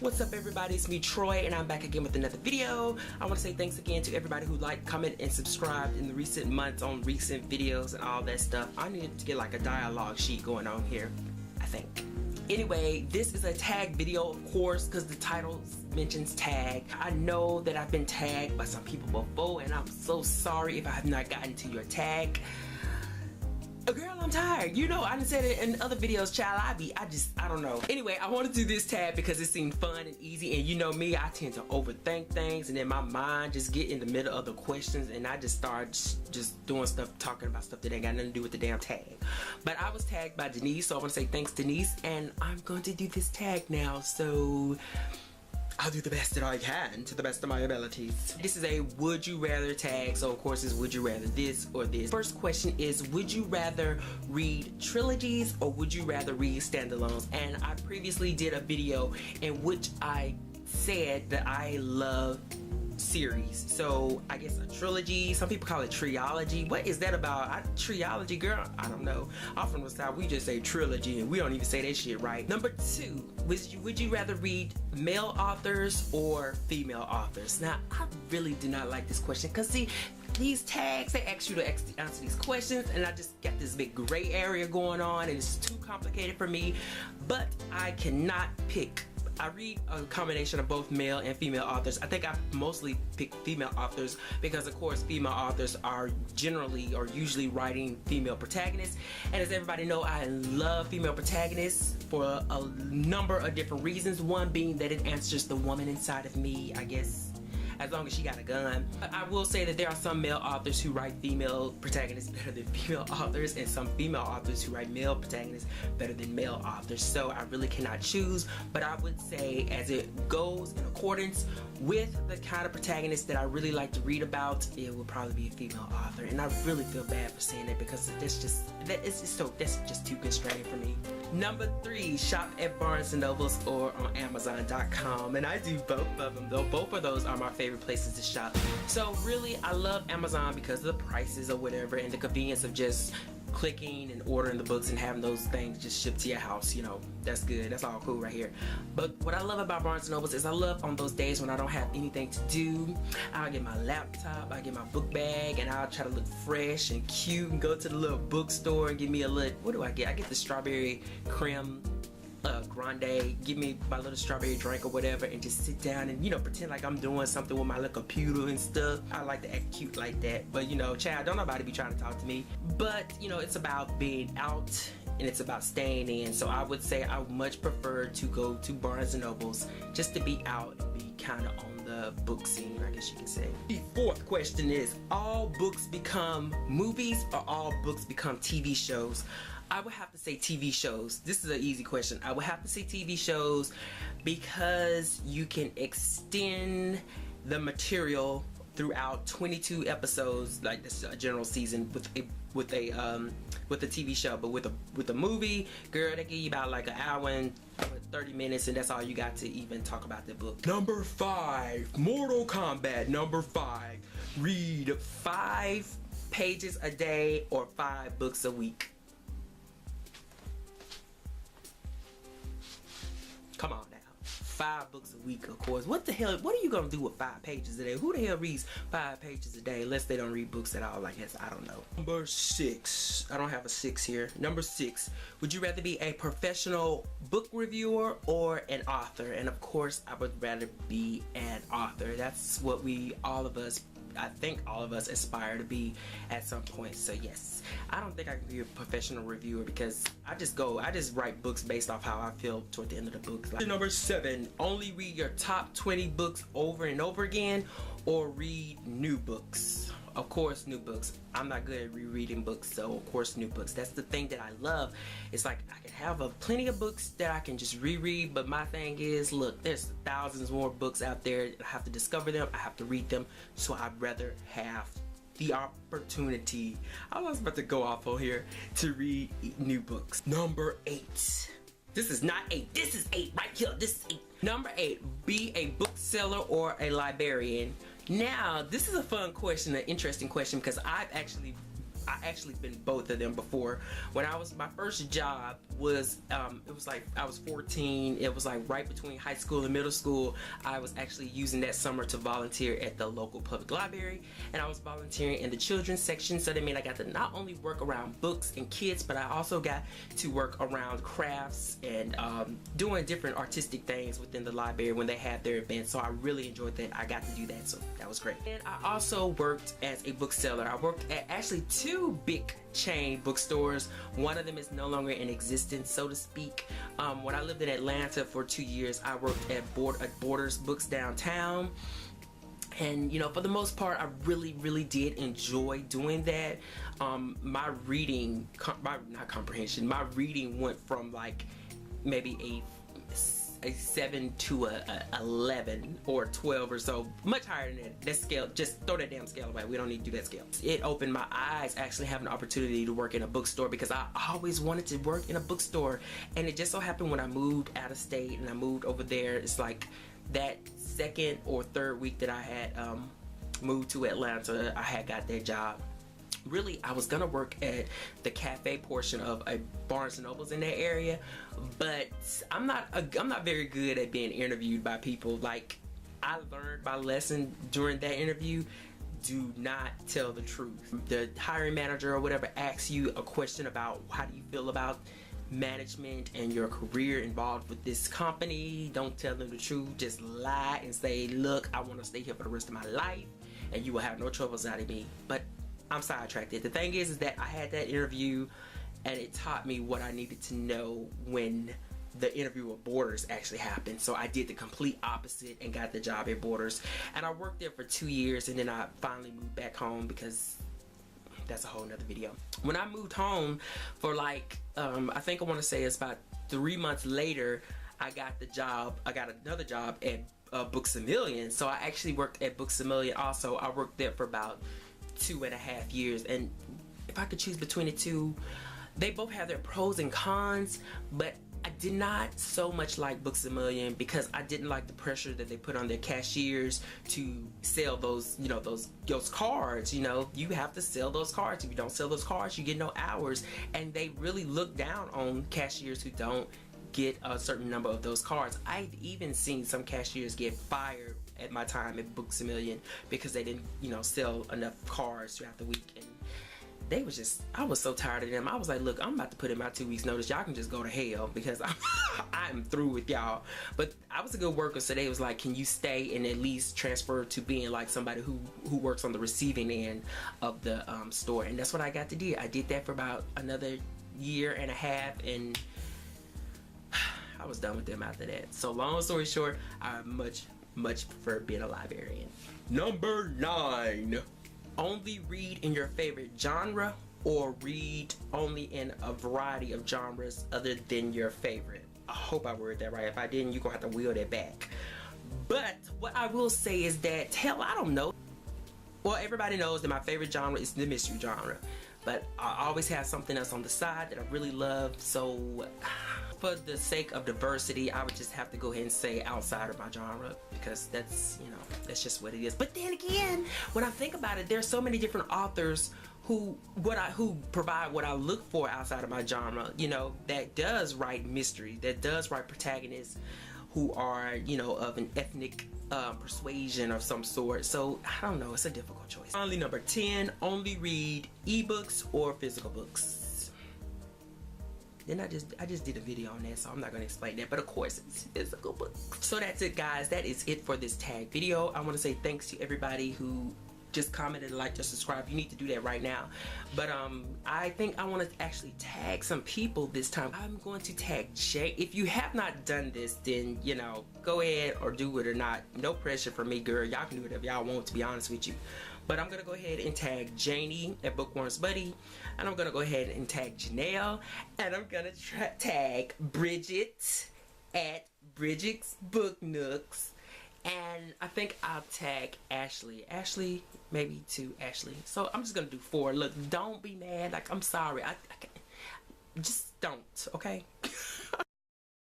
What's up everybody, it's me Troy and I'm back again with another video. I want to say thanks again to everybody who liked, commented, and subscribed in the recent months on recent videos and all that stuff. I needed to get like a dialogue sheet going on here, I think. Anyway, this is a tag video, of course, because the title mentions tag. I know that I've been tagged by some people before and I'm so sorry if I have not gotten to your tag. Girl, I'm tired. You know, I done said it in other videos, child. I don't know. Anyway, I want to do this tag because it seemed fun and easy, and you know me, I tend to overthink things, and then my mind just get in the middle of the questions, and I just start just doing stuff, talking about stuff that ain't got nothing to do with the damn tag. But I was tagged by Denise, so I want to say thanks, Denise, and I'm going to do this tag now, so I'll do the best that I can to the best of my abilities. This is a would you rather tag, so of course it's would you rather this or this. First question is, would you rather read trilogies or would you rather read standalones? And I previously did a video in which I said that I love series, so I guess a trilogy, some people call it trilogy. What is that about? Trilogy, girl, I don't know. I'm from the South, we just say trilogy and we don't even say that shit right. Number two, would you rather read male authors or female authors? Now, I really do not like this question because see, these tags, they ask you to answer these questions and I just got this big gray area going on and it's too complicated for me, but I cannot pick. I read a combination of both male and female authors. I think I mostly pick female authors because of course female authors are generally or usually writing female protagonists, and as everybody know, I love female protagonists for a number of different reasons. One being that it answers the woman inside of me, I guess, as long as she got a gun. I will say that there are some male authors who write female protagonists better than female authors, and some female authors who write male protagonists better than male authors. So I really cannot choose, but I would say as it goes in accordance with the kind of protagonist that I really like to read about, it would probably be a female author. And I really feel bad for saying that because that's just too constraining for me. Number three, shop at Barnes & Nobles or on Amazon.com, and I do both of them though. Both of those are my favorite places to shop. So really, I love Amazon because of the prices or whatever and the convenience of just clicking and ordering the books and having those things just shipped to your house. You know, that's good, that's all cool right here. But what I love about Barnes & Nobles is I love on those days when I don't have anything to do, I'll get my laptop, I'll get my book bag, and I'll try to look fresh and cute and go to the little bookstore and get me a little, what do I get? I get the strawberry creme grande, give me my little strawberry drink or whatever, and just sit down and, you know, pretend like I'm doing something with my little computer and stuff. I like to act cute like that, but you know, child, don't nobody be trying to talk to me. But you know, it's about being out and it's about staying in, so I would say I would much prefer to go to Barnes & Nobles just to be out and be kind of on the book scene, I guess you can say. The fourth question is, all books become movies or all books become TV shows? I would have to say TV shows. This is an easy question. I would have to say TV shows because you can extend the material throughout 22 episodes, like this is a general season with a TV show. But with a movie, girl, they give you about like an hour and 30 minutes, and that's all you got to even talk about the book. Number five, Mortal Kombat. Number five, read 5 pages a day or 5 books a week. Come on now, 5 books a week, of course. What the hell, what are you gonna do with 5 pages a day? Who the hell reads 5 pages a day unless they don't read books at all, I guess, I don't know. Number 6, I don't have a 6 here. Number 6, would you rather be a professional book reviewer or an author? And of course, I would rather be an author. That's what I think all of us aspire to be at some point. So yes, I don't think I can be a professional reviewer because I just write books based off how I feel toward the end of the book. Like, number 7, only read your top 20 books over and over again or read new books. Of course, new books. I'm not good at rereading books, so of course new books. That's the thing that I love. It's like I can have plenty of books that I can just reread, but my thing is, look, there's thousands more books out there. I have to discover them, I have to read them, so I'd rather have the opportunity, I was about to go off on here, to read new books. Number 8. This is not 8, this is 8 right here, this is 8. Number 8, be a bookseller or a librarian. Now, this is a fun question, an interesting question, because I've actually I actually been both of them before. When I was, my first job was, it was like, I was 14. It was like right between high school and middle school. I was actually using that summer to volunteer at the local public library, and I was volunteering in the children's section. So that meant I got to not only work around books and kids, but I also got to work around crafts and doing different artistic things within the library when they have their events. So I really enjoyed that. I got to do that, so that was great. And I also worked as a bookseller. I worked at actually 2 big chain bookstores. One of them is no longer in existence, so to speak. When I lived in Atlanta for 2 years, I worked at Borders Books downtown. And you know, for the most part, I really did enjoy doing that. My reading, not comprehension, my reading went from like maybe a 7 to a 11 or 12 or so, much higher than that. That scale, just throw that damn scale away. We don't need to do that scale. It opened my eyes actually having the opportunity to work in a bookstore, because I always wanted to work in a bookstore. And it just so happened when I moved out of state and I moved over there, it's like that 2nd or 3rd week that I had moved to Atlanta, I had got that job. Really, I was gonna work at the cafe portion of a Barnes & Noble's in that area, but I'm not very good at being interviewed by people. Like, I learned my lesson during that interview. Do not tell the truth. The hiring manager or whatever asks you a question about how do you feel about management and your career involved with this company, don't tell them the truth. Just lie and say, look, I want to stay here for the rest of my life, and you will have no troubles out of me. But I'm sidetracked. The thing is that I had that interview, and it taught me what I needed to know when the interview with Borders actually happened. So I did the complete opposite and got the job at Borders, and I worked there for 2 years, and then I finally moved back home, because that's a whole nother video. When I moved home for like I think I want to say it's about 3 months later, I got the job. I got another job at Books A Million. So I actually worked at Books A Million also. I worked there for about 2.5 years, and if I could choose between the two, they both have their pros and cons, but I did not so much like Books A Million because I didn't like the pressure that they put on their cashiers to sell those, you know, those cards. You know, you have to sell those cards. If you don't sell those cards, you get no hours, and they really look down on cashiers who don't get a certain number of those cards. I've even seen some cashiers get fired at my time at Books A Million because they didn't, you know, sell enough cards throughout the week. And they was just, I was so tired of them. I was like, look, I'm about to put in my 2 weeks notice. Y'all can just go to hell, because I'm through with y'all. But I was a good worker, so they was like, can you stay and at least transfer to being like somebody who works on the receiving end of the store? And that's what I got to do. I did that for about another 1.5 years, and I was done with them after that. So long story short, I much prefer being a librarian. Number 9. Only read in your favorite genre, or read only in a variety of genres other than your favorite. I hope I worded that right. If I didn't, you're gonna have to wheel that back. But what I will say is that, hell, I don't know. Well, everybody knows that my favorite genre is the mystery genre, but I always have something else on the side that I really love. So for the sake of diversity, I would just have to go ahead and say outside of my genre, because that's, you know, that's just what it is. But then again, when I think about it, there's so many different authors who provide what I look for outside of my genre, you know, that does write mystery, that does write protagonists who are, you know, of an ethnic persuasion of some sort. So I don't know, it's a difficult choice. Finally, number 10, only read ebooks or physical books. Then I just did a video on that, so I'm not going to explain that, but of course it's physical books. So that's it, guys. That is it for this tag video. I want to say thanks to everybody who just commented, liked, or subscribed. You need to do that right now. But I think I want to actually tag some people this time. I'm going to tag Jay. If you have not done this, then, you know, go ahead or do it or not. No pressure for me, girl. Y'all can do whatever y'all want, to be honest with you. But I'm gonna go ahead and tag Janie at Bookworm's Buddy, and I'm gonna go ahead and tag Janelle, and I'm gonna tag Bridget at Bridget's Book Nooks. And I think I'll tag Ashley, maybe 2 Ashley. So I'm just gonna do 4. Look, don't be mad. Like, I'm sorry. I just don't, okay?